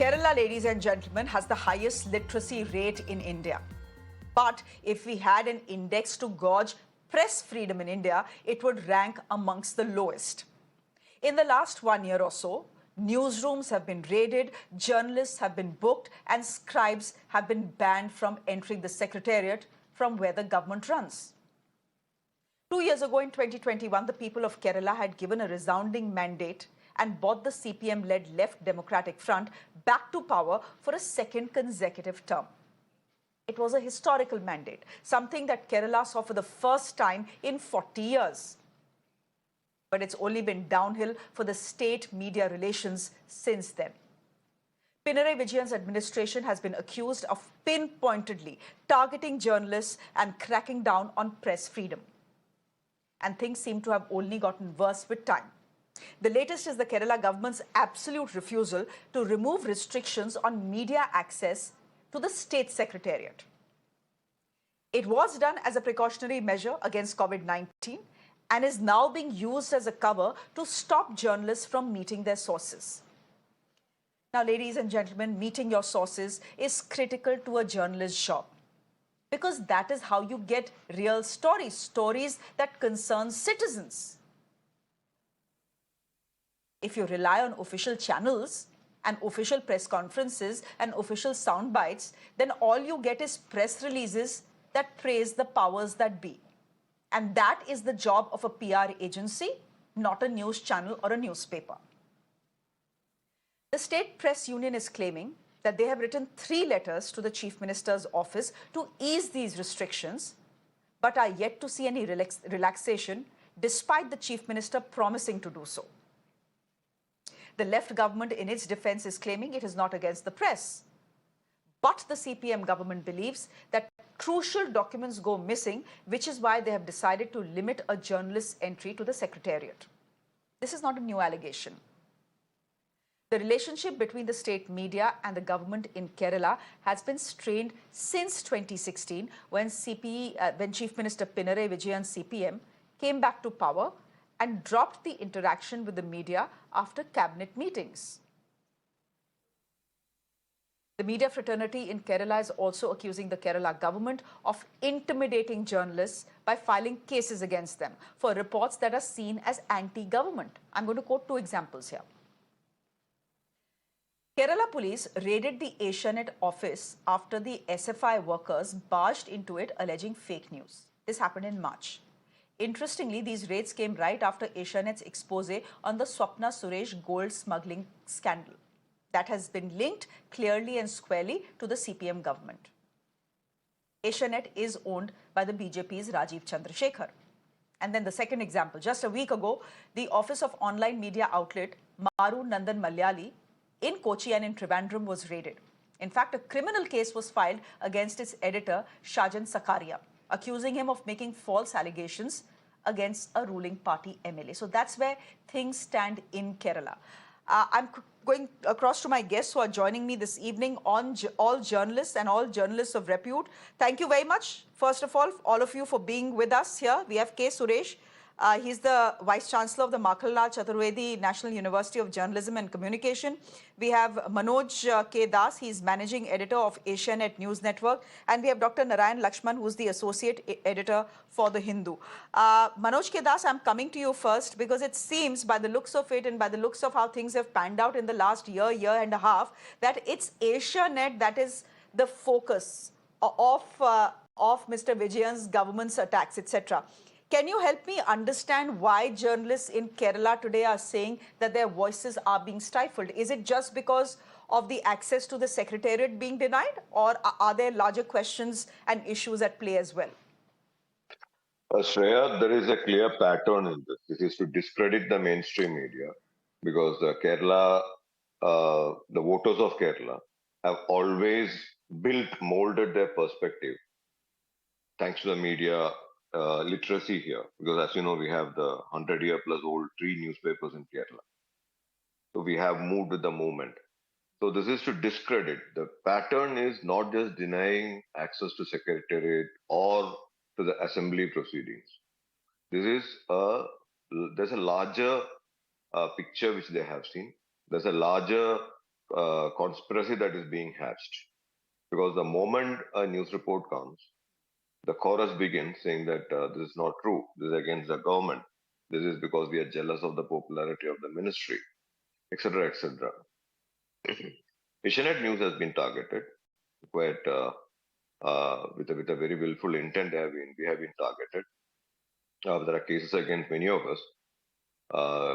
Kerala, ladies and gentlemen, has the highest literacy rate in India. But if we had an index to gauge press freedom in India, it would rank amongst the lowest. In the last 1 year or so, newsrooms have been raided, journalists have been booked, and scribes have been banned from entering the secretariat from where the government runs. 2 years ago, in 2021, the people of Kerala had given a resounding mandate and brought the CPM-led Left Democratic Front back to power for a second consecutive term. It was a historical mandate, something that Kerala saw for the first time in 40 years. But it's only been downhill for the state media relations since then. Pinarayi Vijayan's administration has been accused of pinpointedly targeting journalists and cracking down on press freedom. And things seem to have only gotten worse with time. The latest is the Kerala government's absolute refusal to remove restrictions on media access to the state secretariat. It was done as a precautionary measure against COVID-19 and is now being used as a cover to stop journalists from meeting their sources. Now, ladies and gentlemen, meeting your sources is critical to a journalist's job, because that is how you get real stories, stories that concern citizens. If you rely on official channels and official press conferences and official sound bites, then all you get is press releases that praise the powers that be. And that is the job of a PR agency, not a news channel or a newspaper. The State Press Union is claiming that they have written 3 letters to the Chief Minister's office to ease these restrictions, but are yet to see any relaxation, despite the Chief Minister promising to do so. The left government, in its defense, is claiming it is not against the press. But the CPM government believes that crucial documents go missing, which is why they have decided to limit a journalist's entry to the secretariat. This is not a new allegation. The relationship between the state media and the government in Kerala has been strained since 2016, when Chief Minister Pinarayi Vijayan CPM came back to power and dropped the interaction with the media after cabinet meetings. The media fraternity in Kerala is also accusing the Kerala government of intimidating journalists by filing cases against them for reports that are seen as anti-government. I'm going to quote 2 examples here. Kerala police raided the Asianet office after the SFI workers barged into it alleging fake news. This happened in March. Interestingly, these raids came right after Asianet's expose on the Swapna Suresh gold smuggling scandal that has been linked clearly and squarely to the CPM government. Asianet is owned by the BJP's Rajiv Chandrasekhar. And then the second example, just a week ago, the office of online media outlet Maru Nandan Malayali in Kochi and in Trivandrum was raided. In fact, a criminal case was filed against its editor, Shajan Sakaria, accusing him of making false allegations against a ruling party MLA. So that's where things stand in Kerala. I'm going across to my guests who are joining me this evening, on all journalists and all journalists of repute. Thank you very much, first of all of you, for being with us here. We have K. Suresh. He's the Vice Chancellor of the Makhalal Chaturvedi National University of Journalism and Communication. We have Manoj K. Das. He's Managing Editor of Asianet News Network. And we have Dr. Narayan Lakshman, who's the Associate Editor for The Hindu. Manoj K. Das, I'm coming to you first, because it seems, by the looks of it and by the looks of how things have panned out in the last year and a half, that it's Asianet that is the focus of Mr. Vijayan's government's attacks, etc. Can you help me understand why journalists in Kerala today are saying that their voices are being stifled? Is it just because of the access to the secretariat being denied, or are there larger questions and issues at play as well? Shreya, there is a clear pattern in this. This is to discredit the mainstream media, because the voters of Kerala have always molded their perspective thanks to the media literacy here, because as you know, we have the 100-year-plus-old 3 newspapers in Kerala. So we have moved with the movement. So this is to discredit. The pattern is not just denying access to secretariat or to the assembly proceedings. There's a larger picture which they have seen. There's a larger conspiracy that is being hatched. Because the moment a news report comes, the chorus begins saying that this is not true, this is against the government, this is because we are jealous of the popularity of the ministry, etc., etc. Asianet News has been targeted quite with a very willful intent. We have been targeted. There are cases against many of us,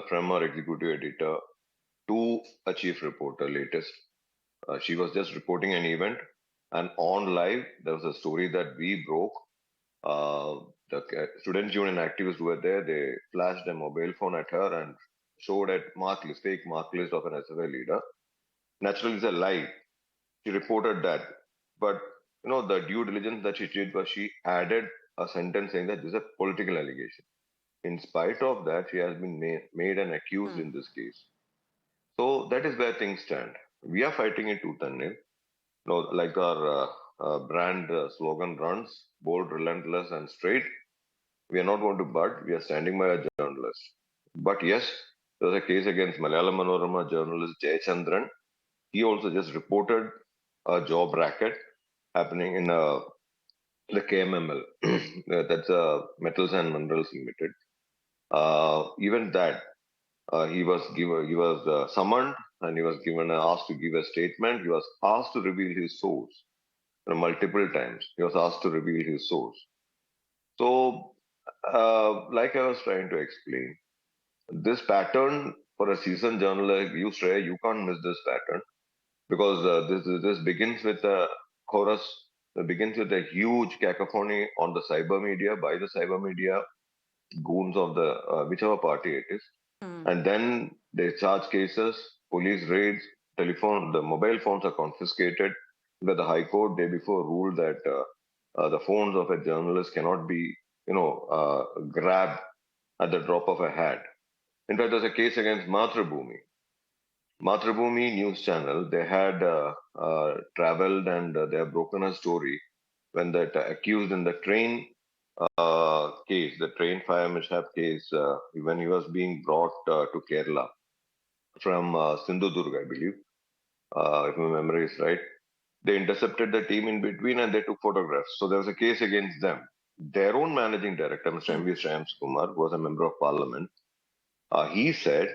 from our executive editor to a chief reporter. Latest, she was just reporting an event, and on live there was a story that we broke. The student union activists who were there, they flashed a mobile phone at her and showed a mark list, fake mark list of an SFI leader. Naturally, it's a lie. She reported that, but the due diligence that she did was she added a sentence saying that this is a political allegation. In spite of that, she has been made an accused in this case. So that is where things stand. We are fighting it tooth and nail. No, like our brand slogan runs, bold, relentless, and straight. We are not going to budge. We are standing by our journalists. But yes, there's a case against Malayalam Manorama journalist Jay Chandran. He also just reported a job racket happening in the KMML. That's Metals and Minerals Limited. Even that, he was summoned and he was given asked to give a statement. He was asked to reveal his source. Multiple times he was asked to reveal his source. So, like I was trying to explain, this pattern for a seasoned journalist, you Shreya, you can't miss this pattern because this begins with a chorus. It begins with a huge cacophony on the cyber media by the cyber media goons of the whichever party it is, and then they charge cases, police raids, the mobile phones are confiscated. But the High Court day before ruled that the phones of a journalist cannot be, grabbed at the drop of a hat. In fact, there's a case against Mathrubhumi News Channel. They had traveled and they have broken a story when that accused in the train case, the train fire mishap case, when he was being brought to Kerala from Sindhudurg, I believe, if my memory is right. They intercepted the team in between and they took photographs. So there was a case against them. Their own managing director, Mr. M.V. Shyams Kumar, who was a member of parliament, he said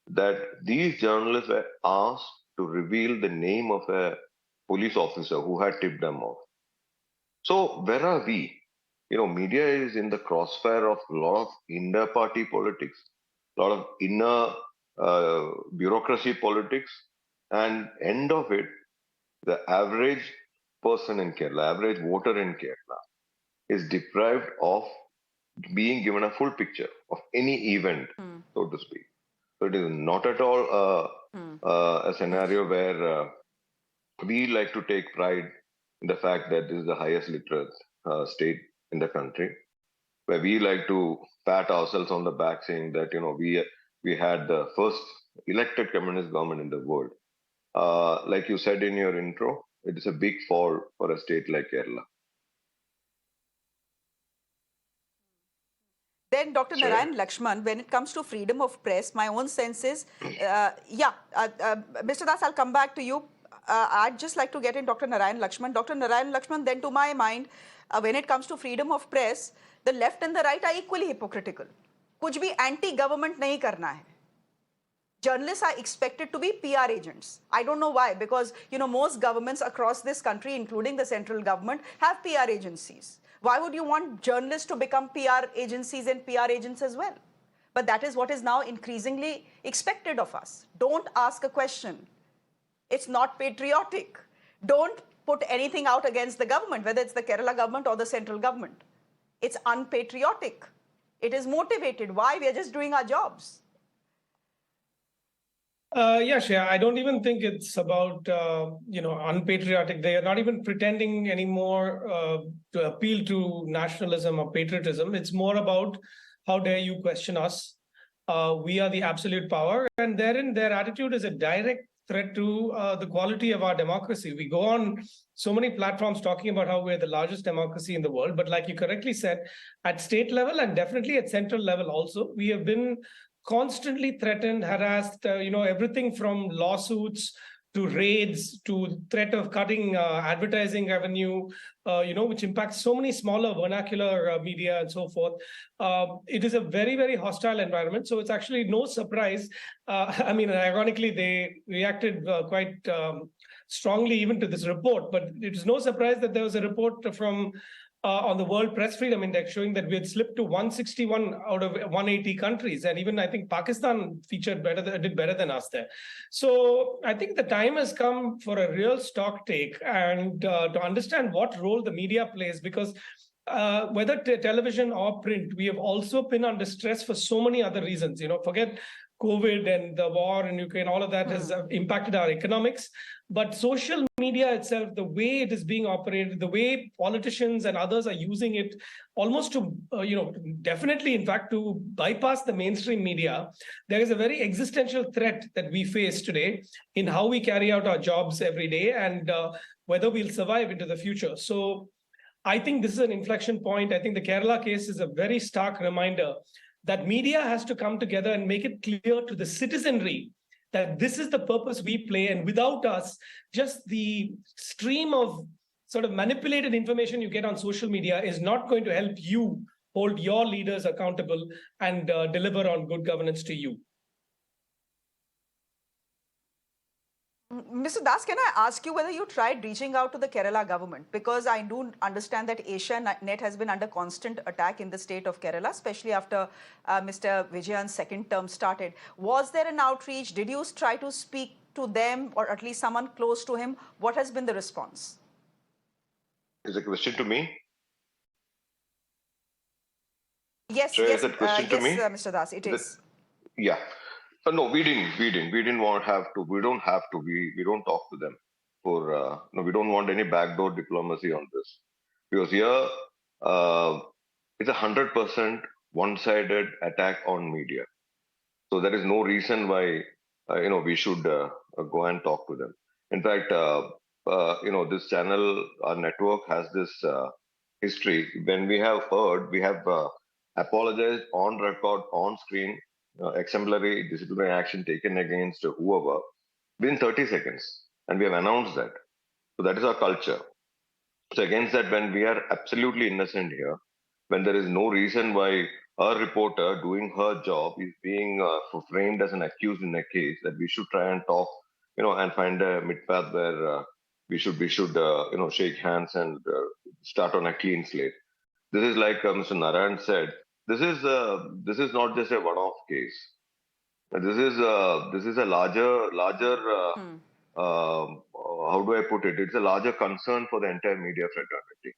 that these journalists were asked to reveal the name of a police officer who had tipped them off. So where are we? Media is in the crossfire of a lot of inter-party politics, a lot of inner bureaucracy politics, and end of it, the average person in Kerala, average voter in Kerala, is deprived of being given a full picture of any event, so to speak. So it is not at all a scenario where we like to take pride in the fact that this is the highest literate state in the country, where we like to pat ourselves on the back saying that we had the first elected communist government in the world. Like you said in your intro, it is a big fall for a state like Kerala. Then, Dr. Shreya? Narayan Lakshman, when it comes to freedom of press, my own sense is, Mr. Das, I'll come back to you. I'd just like to get in Dr. Narayan Lakshman. Dr. Narayan Lakshman, then to my mind, when it comes to freedom of press, the left and the right are equally hypocritical. कुछ भी anti-government नहीं करना है. Journalists are expected to be PR agents. I don't know why, because most governments across this country, including the central government, have PR agencies. Why would you want journalists to become PR agencies and PR agents as well? But that is what is now increasingly expected of us. Don't ask a question. It's not patriotic. Don't put anything out against the government, whether it's the Kerala government or the central government. It's unpatriotic. It is motivated. Why? We are just doing our jobs. Shreya, I don't even think it's about, unpatriotic. They are not even pretending anymore to appeal to nationalism or patriotism. It's more about how dare you question us. We are the absolute power. And therein, their attitude is a direct threat to the quality of our democracy. We go on so many platforms talking about how we're the largest democracy in the world. But like you correctly said, at state level and definitely at central level also, we have been constantly threatened, harassed, everything from lawsuits to raids, to threat of cutting advertising revenue, which impacts so many smaller vernacular media and so forth. It is a very, very hostile environment. So it's actually no surprise. I mean, ironically, they reacted quite strongly even to this report, but it is no surprise that there was a report from on the World Press Freedom Index showing that we had slipped to 161 out of 180 countries, and even I think Pakistan did better than us there. So I think the time has come for a real stock take and to understand what role the media plays, because whether television or print, we have also been under stress for so many other reasons. Forget COVID and the war in Ukraine, all of that has impacted our economics. But social media itself, the way it is being operated, the way politicians and others are using it almost to, definitely, in fact, to bypass the mainstream media, there is a very existential threat that we face today in how we carry out our jobs every day and whether we'll survive into the future. So I think this is an inflection point. I think the Kerala case is a very stark reminder that media has to come together and make it clear to the citizenry that this is the purpose we play. And without us, just the stream of sort of manipulated information you get on social media is not going to help you hold your leaders accountable and deliver on good governance to you. Mr. Das, can I ask you whether you tried reaching out to the Kerala government? Because I do understand that AsiaNet has been under constant attack in the state of Kerala, especially after Mr. Vijayan's second term started. Was there an outreach? Did you try to speak to them or at least someone close to him? What has been the response? Is a question to me? Yes, Shreya, yes, is that question to me? Mr. Das, it is. Yeah. No, we didn't. We didn't want have to. We don't have to. We don't talk to them for. No, we don't want any backdoor diplomacy on this, because here it's 100% one-sided attack on media. So there is no reason why we should go and talk to them. In fact, this channel, our network has this history. When we have heard, we have apologized on record, on screen, exemplary disciplinary action taken against whoever within 30 seconds, and we have announced that. So that is our culture. So against that, when we are absolutely innocent here, when there is no reason why a reporter doing her job is being framed as an accused in a case, that we should try and talk, and find a mid path where we should shake hands and start on a clean slate. This is like Mr. Narayan said. This is not just a one-off case. This is a larger. How do I put it? It's a larger concern for the entire media fraternity.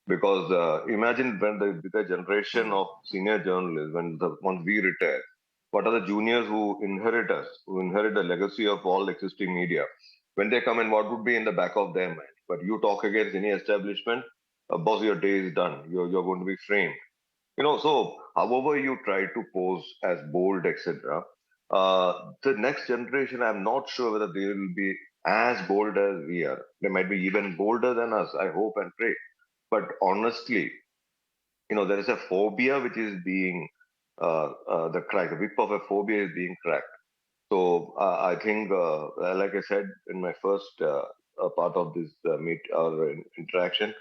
Because imagine when the generation of senior journalists, once we retire, what are the juniors who inherit us, who inherit the legacy of all existing media? When they come in, what would be in the back of their mind? But you talk against any establishment, boss, your day is done. You're going to be framed. So however you try to pose as bold, etc., the next generation, I'm not sure whether they will be as bold as we are. They might be even bolder than us, I hope and pray. But honestly, there is a phobia which is being the whip of a phobia is being cracked. So I think, like I said in my first part of this meet or interaction,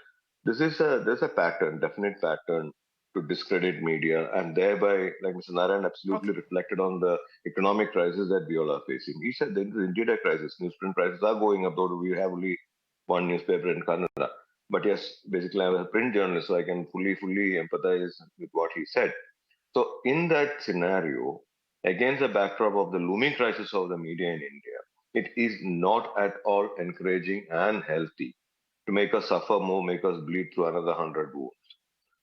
there's a pattern, definite pattern to discredit media, and thereby, like Mr. Narayan absolutely reflected on the economic crisis that we all are facing. He said there is indeed a crisis. Newsprint prices are going up, though we have only one newspaper in Kannada. But yes, basically I'm a print journalist, so I can fully empathize with what he said. So in that scenario, against the backdrop of the looming crisis of the media in India, it is not at all encouraging and healthy to make us suffer more, make us bleed through another 100 wounds.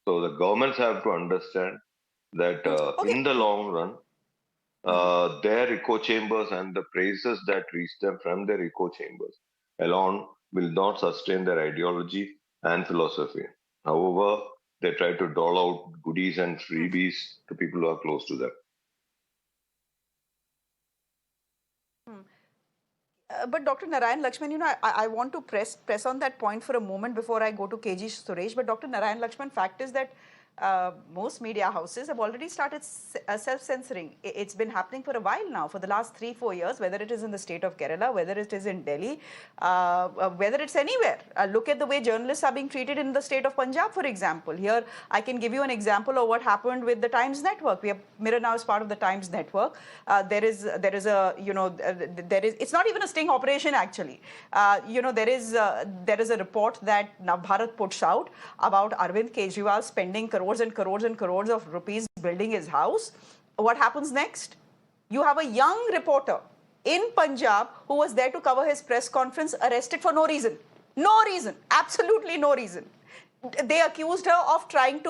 So the governments have to understand that in the long run, their echo chambers and the praises that reach them from their echo chambers alone will not sustain their ideology and philosophy. However, they try to dole out goodies and freebies to people who are close to them. But Dr. Narayan Lakshman, I want to press on that point for a moment before I go to KG Suresh. But Dr. Narayan Lakshman, fact is that most media houses have already started self-censoring. It's been happening for a while now, for the last 3-4 years, whether it is in the state of Kerala, whether it is in Delhi, whether it's anywhere. Look at the way journalists are being treated in the state of Punjab, for example. Here, I can give you an example of what happened with the Times Network. Mirror now is part of the Times Network. There is a, it's not even a sting operation actually. There is a report that Navbharat puts out about Arvind Kejriwal spending crores and crores and crores of rupees building his house. What happens next? You have a young reporter in Punjab who was there to cover his press conference arrested for no reason. No reason, absolutely no reason. They accused her of I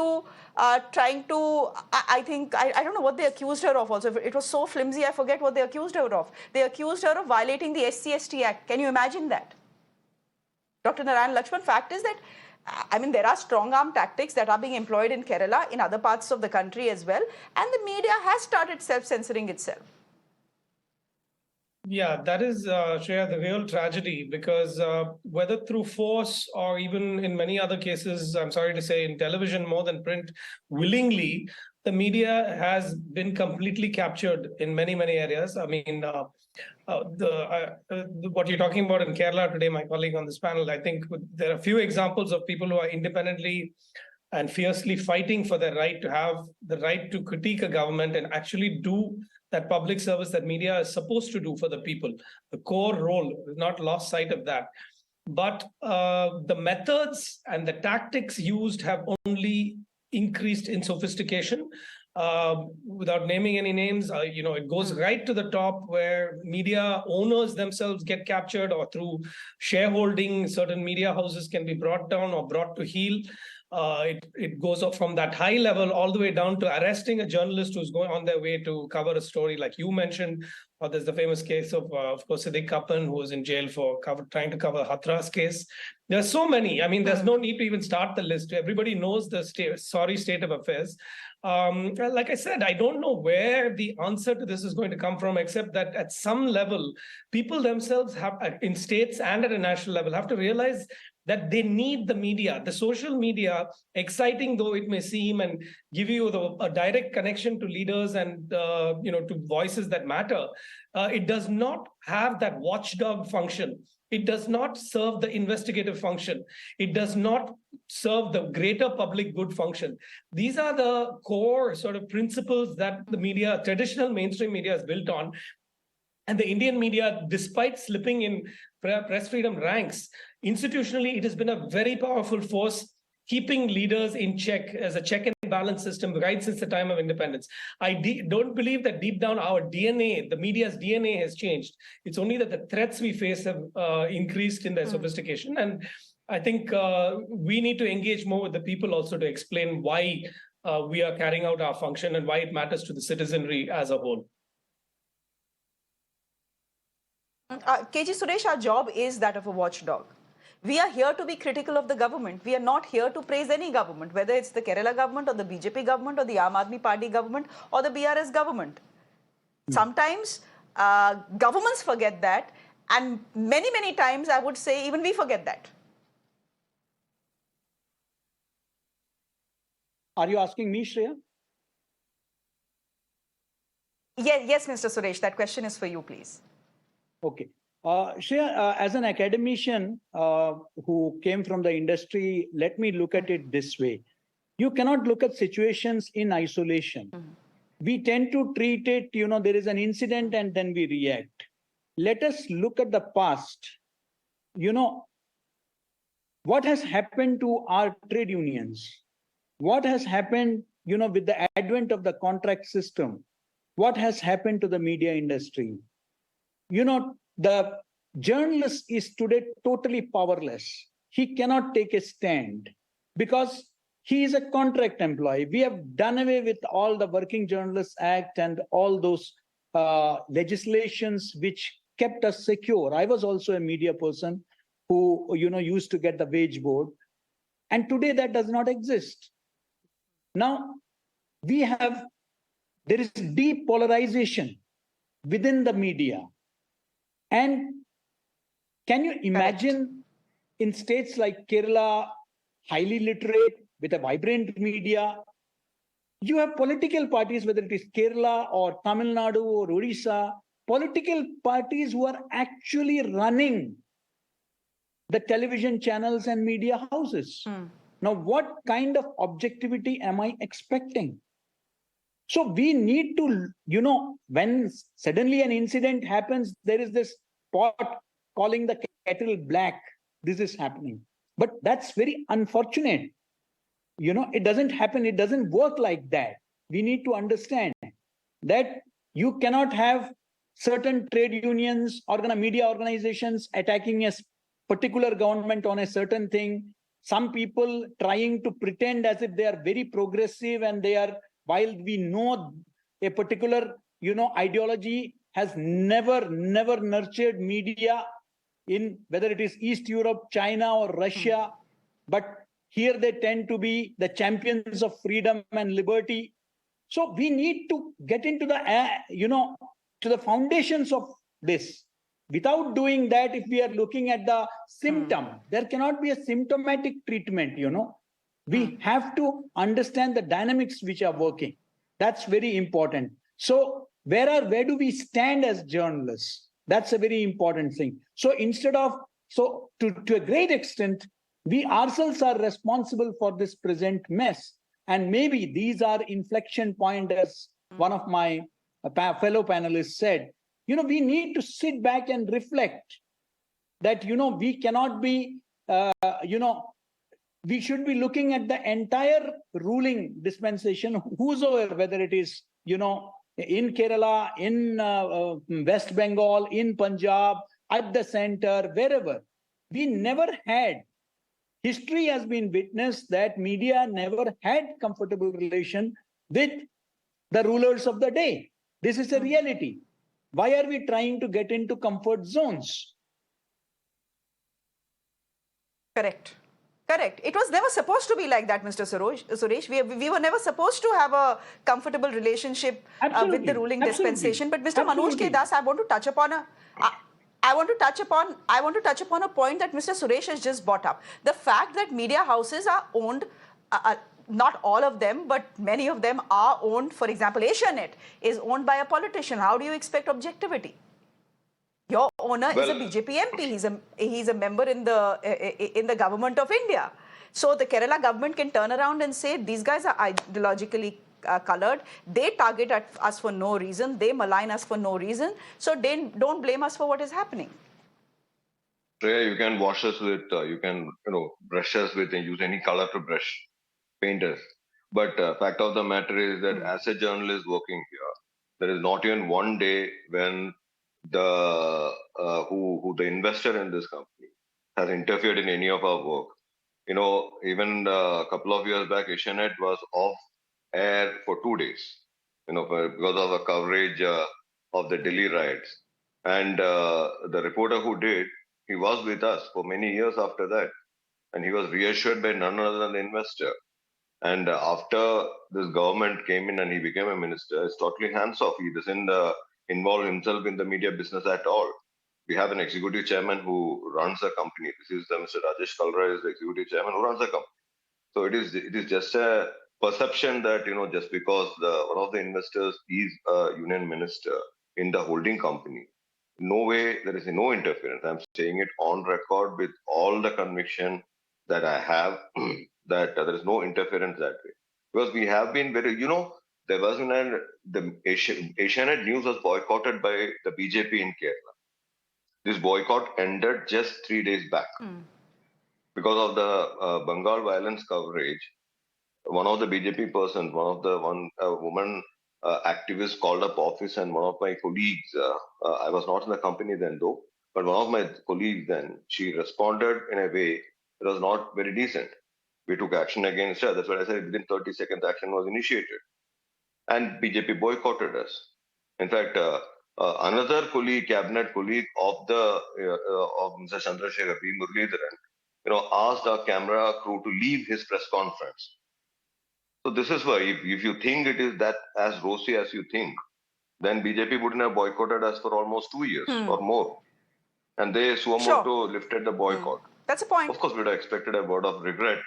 don't know what they accused her of also. It was so flimsy, I forget what they accused her of. They accused her of violating the SC/ST Act. Can you imagine that? Dr. Narayan Lakshman, fact is that, there are strong arm tactics that are being employed in Kerala, in other parts of the country as well, and the media has started self-censoring itself. Yeah, that is, Shreya, the real tragedy, because whether through force or even in many other cases, I'm sorry to say, in television more than print, willingly, the media has been completely captured in many, many areas. What you're talking about in Kerala today, my colleague on this panel, I think there are a few examples of people who are independently and fiercely fighting for their right to have the right to critique a government and actually do that public service that media is supposed to do for the people. The core role, we've not lost sight of that. But the methods and the tactics used have only increased in sophistication. Without naming any names, it goes right to the top where media owners themselves get captured, or through shareholding, certain media houses can be brought down or brought to heel. It goes up from that high level all the way down to arresting a journalist who's going on their way to cover a story, like you mentioned. Or there's the famous case of course, Siddiq Kapan, who was in jail for trying to cover Hathras case. There's so many. There's no need to even start the list. Everybody knows the sorry state of affairs. Like I said, I don't know where the answer to this is going to come from, except that at some level, people themselves have, in states and at a national level, have to realize that they need the media, the social media, exciting though it may seem, and give you a direct connection to leaders and to voices that matter. It does not have that watchdog function. It does not serve the investigative function. It does not serve the greater public good function. These are the core sort of principles that the media, traditional mainstream media, is built on. And the Indian media, despite slipping in press freedom ranks, institutionally, it has been a very powerful force, keeping leaders in check as a check and balance system right since the time of independence. I don't believe that deep down our DNA, the media's DNA, has changed. It's only that the threats we face have increased in their sophistication. And I think we need to engage more with the people also to explain why we are carrying out our function and why it matters to the citizenry as a whole. KG Suresh, our job is that of a watchdog. We are here to be critical of the government. We are not here to praise any government, whether it's the Kerala government or the BJP government or the Aam Aadmi Party government or the BRS government. Sometimes governments forget that, and many, many times I would say even we forget that. Are you asking me, Shreya? Yes, Mr. Suresh, that question is for you, please. Okay. Shreya, as an academician who came from the industry, let me look at it this way. You cannot look at situations in isolation. We tend to treat it, there is an incident and then we react. Let us look at the past. What has happened to our trade unions? What has happened, with the advent of the contract system? What has happened to the media industry? The journalist is today totally powerless. He cannot take a stand because he is a contract employee. We have done away with all the Working Journalists Act and all those legislations which kept us secure. I was also a media person who, used to get the wage board. And today that does not exist. Now, there is deep polarization within the media. And can you imagine in states like Kerala, highly literate, with a vibrant media, You have political parties, whether it is Kerala or Tamil Nadu or Odisha, political parties who are actually running the television channels and media houses. Now, what kind of objectivity am I expecting? So we need to, when suddenly an incident happens, there is this pot calling the kettle black. This is happening. But that's very unfortunate. It doesn't happen. It doesn't work like that. We need to understand that you cannot have certain trade unions or media organizations attacking a particular government on a certain thing. Some people trying to pretend as if they are very progressive and they are, while we know a particular, ideology has never nurtured media in whether it is East Europe, China or Russia, but here they tend to be the champions of freedom and liberty. So we need to get into the, to the foundations of this. Without doing that, if we are looking at the symptom, there cannot be a symptomatic treatment, We have to understand the dynamics which are working. That's very important. So where do we stand as journalists? That's a very important thing. So instead of, to a great extent, we ourselves are responsible for this present mess. And maybe these are inflection points, as one of my fellow panelists said. We need to sit back and reflect that, we cannot be, we should be looking at the entire ruling dispensation, whosoever, whether it is, in Kerala, in West Bengal, in Punjab, at the center, wherever. We never had, history has been witnessed that media never had comfortable relation with the rulers of the day. This is a reality. Why are we trying to get into comfort zones? Correct. Correct. It was never supposed to be like that, Mr. Suresh. We were never supposed to have a comfortable relationship with the ruling dispensation. But Mr. Manoj K. Das, I want to touch upon I want to touch upon a point that Mr. Suresh has just brought up. The fact that media houses are owned, not all of them, but many of them are owned. For example, Asianet is owned by a politician. How do you expect objectivity? Your owner is a BJP MP. He's a member in the government of India. So the Kerala government can turn around and say these guys are ideologically colored. They target at us for no reason. They malign us for no reason. So don't blame us for what is happening. Shreya, you can wash us with, you can brush us with, and use any color to brush, paint us. But fact of the matter is that as a journalist working here, there is not even one day when the who the investor in this company has interfered in any of our work. Even a couple of years back, Asianet was off air for 2 days, because of the coverage of the Delhi riots. And the reporter who did, he was with us for many years after that, and he was reassured by none other than the investor. And after this government came in and he became a minister, it's totally hands off. He doesn't involve himself in the media business at all. We have an executive chairman who runs the company. This is Mr. Rajesh Kalra, is the executive chairman who runs the company. So it is just a perception that just because one of the investors is a union minister in the holding company, no way, there is no interference. I'm saying it on record with all the conviction that I have that there is no interference that way. Because we have been very, there was the Asianet News was boycotted by the BJP in Kerala. This boycott ended just 3 days back. Because of the Bengal violence coverage, one of the BJP persons, one woman activist called up office, and one of my colleagues, I was not in the company then though, but one of my colleagues then, she responded in a way that was not very decent. We took action against her. That's what I said, within 30 seconds action was initiated. And BJP boycotted us. In fact, another colleague, cabinet colleague of of Mr. Chandrasekhar P. Muralidharan, asked our camera crew to leave his press conference. So this is why, if you think it is that as rosy as you think, then BJP wouldn't have boycotted us for almost 2 years or more. And they suo moto lifted the boycott. That's a point. Of course, we would have expected a word of regret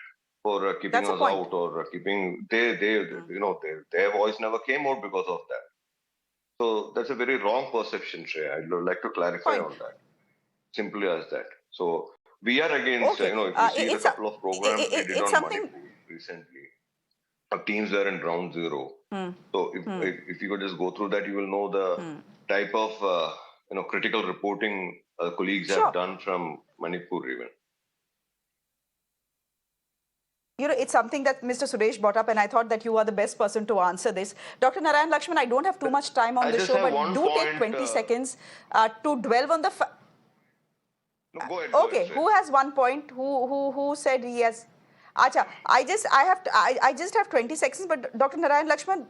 for keeping That's a us point. out or keeping their voice never came out because of that. So that's a very wrong perception, Shreya. I'd like to clarify Point. on that. Simply as that. So we are against, Okay. if you see the couple of programs we did It's on something. Manipur recently, our teams were in ground zero. So if you could just go through that, you will know the type of critical reporting colleagues Sure. have done from Manipur even. It's something that Mr. Suresh brought up, and I thought that you are the best person to answer this. Dr. Narayan Lakshman, I don't have too much time on I the just show, have but one do take point, 20 seconds to dwell on the. No, go ahead. Okay, Go who has one point? Who said he has? Acha, I just have 20 seconds. But Dr. Narayan Lakshman,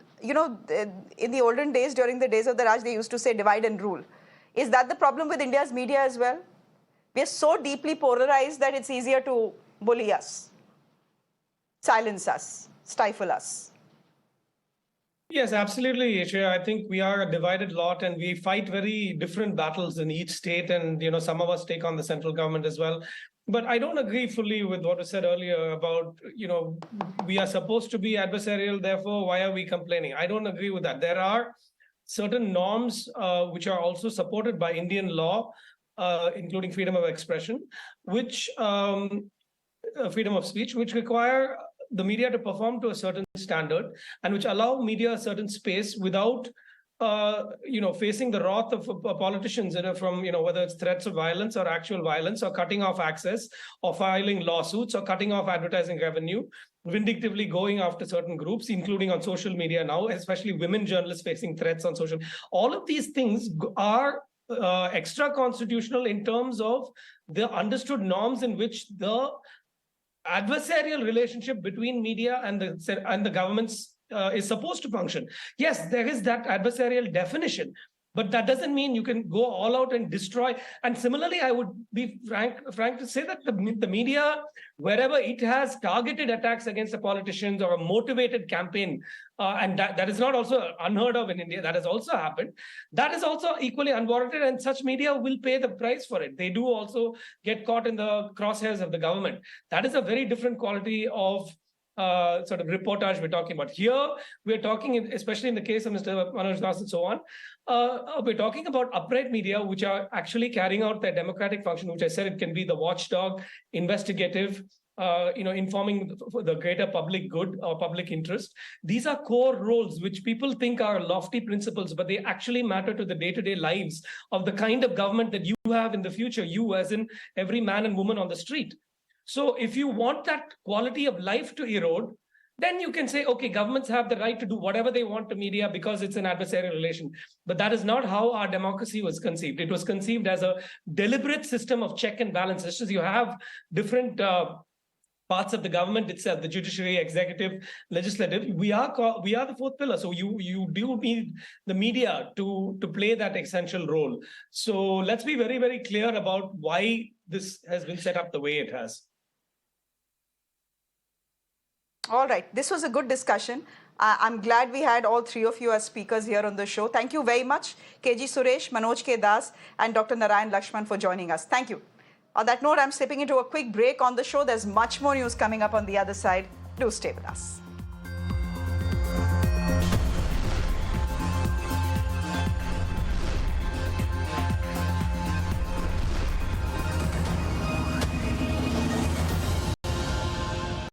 in the olden days, during the days of the Raj, they used to say divide and rule. Is that the problem with India's media as well? We are so deeply polarized that it's easier to bully us, silence us, stifle us. Yes, absolutely, Shreya. I think we are a divided lot and we fight very different battles in each state. And, some of us take on the central government as well. But I don't agree fully with what was said earlier about, we are supposed to be adversarial. Therefore, why are we complaining? I don't agree with that. There are certain norms which are also supported by Indian law, including freedom of expression, which freedom of speech, which require the media to perform to a certain standard and which allow media a certain space without facing the wrath of politicians from whether it's threats of violence or actual violence or cutting off access or filing lawsuits or cutting off advertising revenue, vindictively going after certain groups, including on social media now, especially women journalists facing threats on social. All of these things are extra constitutional in terms of the understood norms in which the adversarial relationship between media and the governments is supposed to function. Yes, there is that adversarial definition, but that doesn't mean you can go all out and destroy. And similarly, I would be frank to say that the media, wherever it has targeted attacks against the politicians or a motivated campaign, and that is not also unheard of in India, that has also happened. That is also equally unwarranted, and such media will pay the price for it. They do also get caught in the crosshairs of the government. That is a very different quality of sort of reportage we're talking about. Here, we're talking, especially in the case of Mr. Manoj Das and so on, we're talking about upright media, which are actually carrying out their democratic function, which I said it can be the watchdog, investigative, informing the greater public good or public interest. These are core roles which people think are lofty principles, but they actually matter to the day-to-day lives of the kind of government that you have in the future, you as in every man and woman on the street. So if you want that quality of life to erode, then you can say, okay, governments have the right to do whatever they want to media because it's an adversarial relation. But that is not how our democracy was conceived. It was conceived as a deliberate system of check and balance. It's just you have different parts of the government itself, the judiciary, executive, legislative. We are the fourth pillar. So you do need the media to play that essential role. So let's be very, very clear about why this has been set up the way it has. All right. This was a good discussion. I'm glad we had all three of you as speakers here on the show. Thank you very much, KG Suresh, Manoj K. Das, and Dr. Narayan Lakshman for joining us. Thank you. On that note, I'm slipping into a quick break on the show. There's much more news coming up on the other side. Do stay with us.